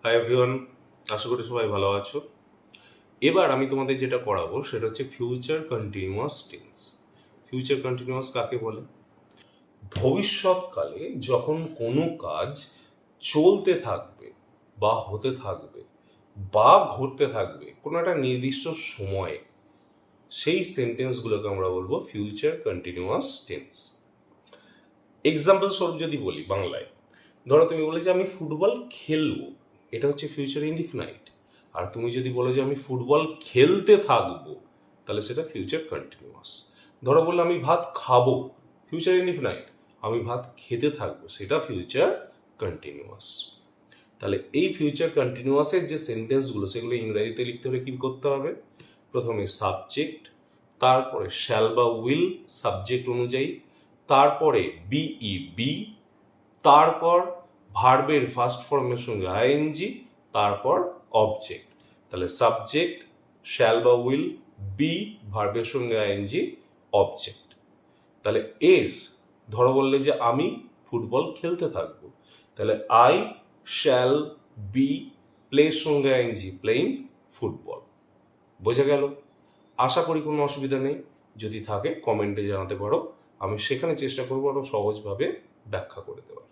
Hi everyone, আশা করি সবাই ভালো আছো। এবার আমি তোমাদের যেটা করাবো সেটা হচ্ছে future continuous tense. Future continuous কাকে বলে? ভবিষ্যৎকালে যখন কোনো কাজ চলতে থাকবে বা হতে থাকবে বা ঘটতে থাকবে কোনো একটা নির্দিষ্ট সময়ে, সেই সেন্টেন্সগুলোকে আমরা বলবো ফিউচার কন্টিনিউয়াস টেন্স। এক্সাম্পল স্বরূপ যদি বলি বাংলায়, ধরো তুমি বলে যে আমি ফুটবল খেলবো, এটা হচ্ছে ফিউচার ইনডিফিনাইট। আর তুমি যদি বলো যে আমি ফুটবল খেলতে থাকবো, তাহলে সেটা ফিউচার কন্টিনিউয়াস। ধরো বললে আমি ভাত খাবো, ফিউচার ইনডিফিনাইট। আমি ভাত খেতে থাকবো, সেটা ফিউচার কন্টিনিউয়াস। তাহলে এই ফিউচার কন্টিনিউয়াসের যে সেন্টেন্সগুলো, সেগুলো ইংরেজিতে লিখতে হলে কি করতে হবে? প্রথমে সাবজেক্ট, তারপরে শ্যাল বা উইল সাবজেক্ট অনুযায়ী, তারপরে বিই বি, তারপর ভার্বের ফার্স্ট ফর্মের সঙ্গে আইএনজি, তারপর অবজেক্ট। তাহলে সাবজেক্ট, শ্যাল বা উইল, বি, ভার্বের সঙ্গে আইএনজি, অবজেক্ট। তাহলে এর ধরো বললে যে আমি ফুটবল খেলতে থাকবো, তাহলে আই শ্যাল বি প্লের সঙ্গে আইএনজি, প্লেইং ফুটবল। বোঝা গেল? আশা করি কোনো অসুবিধা নেই। যদি থাকে কমেন্টে জানাতে পারো, আমি সেখানে চেষ্টা করবো আরো সহজভাবে ব্যাখ্যা করে দেওয়ার।